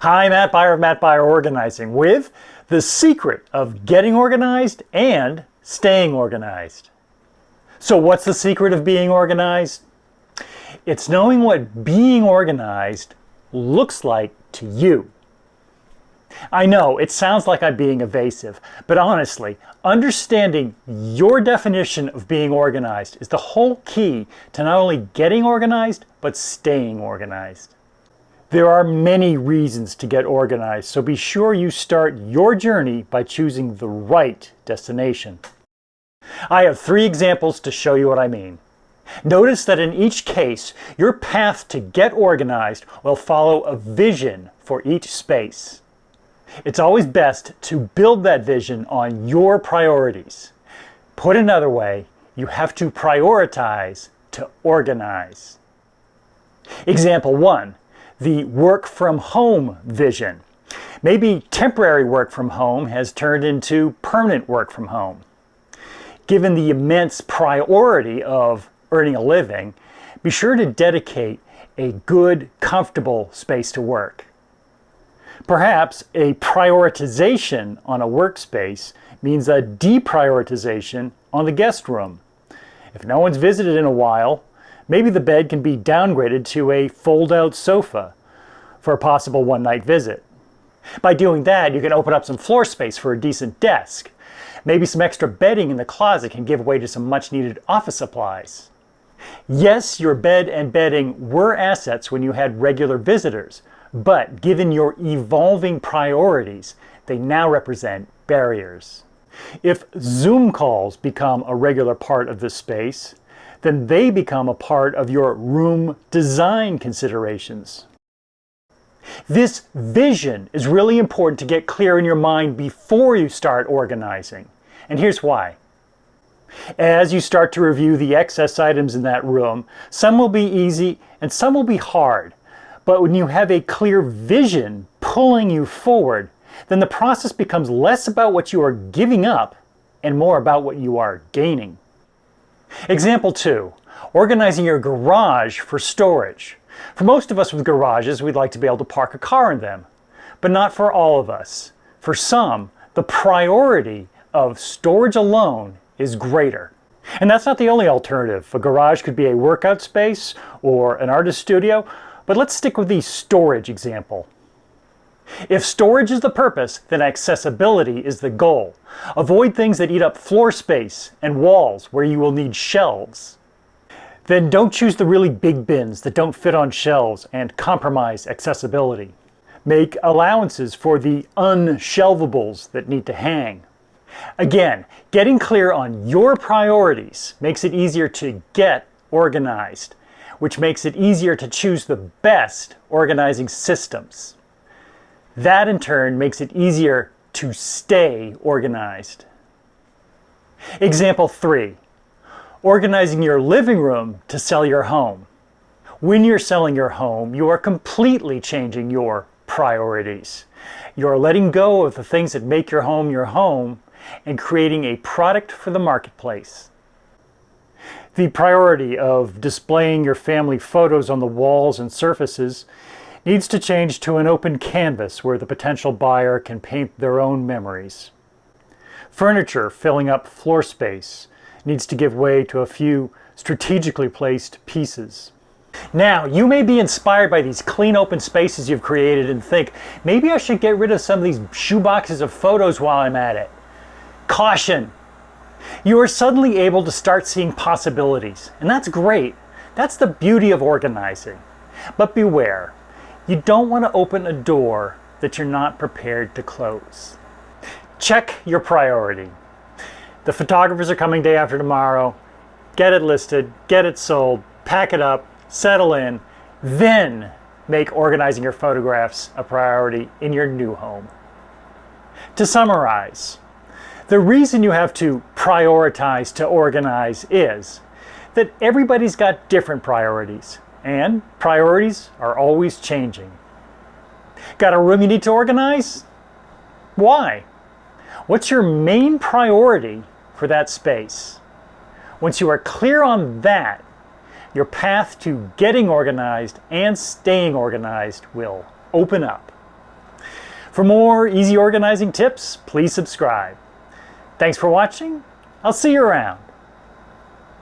Hi, Matt Beyer of Matt Beyer Organizing with the secret of getting organized and staying organized. So what's the secret of being organized? It's knowing what being organized looks like to you. I know it sounds like I'm being evasive, but honestly, understanding your definition of being organized is the whole key to not only getting organized, but staying organized. There are many reasons to get organized, so be sure you start your journey by choosing the right destination. I have 3 examples to show you what I mean. Notice that in each case, your path to get organized will follow a vision for each space. It's always best to build that vision on your priorities. Put another way, you have to prioritize to organize. Example 1. The work from home vision. Maybe temporary work from home has turned into permanent work from home. Given the immense priority of earning a living, be sure to dedicate a good, comfortable space to work. Perhaps a prioritization on a workspace means a deprioritization on the guest room. If no one's visited in a while, maybe the bed can be downgraded to a fold-out sofa for a possible one-night visit. By doing that, you can open up some floor space for a decent desk. Maybe some extra bedding in the closet can give way to some much-needed office supplies. Yes, your bed and bedding were assets when you had regular visitors, but given your evolving priorities, they now represent barriers. If Zoom calls become a regular part of the space, then they become a part of your room design considerations. This vision is really important to get clear in your mind before you start organizing. And here's why. As you start to review the excess items in that room, some will be easy and some will be hard. But when you have a clear vision pulling you forward, then the process becomes less about what you are giving up and more about what you are gaining. Example 2, organizing your garage for storage. For most of us with garages, we'd like to be able to park a car in them, but not for all of us. For some, the priority of storage alone is greater. And that's not the only alternative. A garage could be a workout space or an artist studio, but let's stick with the storage example. If storage is the purpose, then accessibility is the goal. Avoid things that eat up floor space and walls where you will need shelves. Then don't choose the really big bins that don't fit on shelves and compromise accessibility. Make allowances for the unshelvables that need to hang. Again, getting clear on your priorities makes it easier to get organized, which makes it easier to choose the best organizing systems. That in turn makes it easier to stay organized. Example 3, organizing your living room to sell your home. When you're selling your home, you are completely changing your priorities. You're letting go of the things that make your home and creating a product for the marketplace. The priority of displaying your family photos on the walls and surfaces needs to change to an open canvas where the potential buyer can paint their own memories. Furniture filling up floor space needs to give way to a few strategically placed pieces. Now, you may be inspired by these clean open spaces you've created and think, maybe I should get rid of some of these shoeboxes of photos while I'm at it. Caution! You are suddenly able to start seeing possibilities, and that's great. That's the beauty of organizing. But beware, you don't want to open a door that you're not prepared to close. Check your priority. The photographers are coming day after tomorrow. Get it listed, get it sold, pack it up, settle in, then make organizing your photographs a priority in your new home. To summarize, the reason you have to prioritize to organize is that everybody's got different priorities, and priorities are always changing. Got a room you need to organize? Why? What's your main priority for that space? Once you are clear on that, your path to getting organized and staying organized will open up. For more easy organizing tips, please subscribe. Thanks for watching. I'll see you around.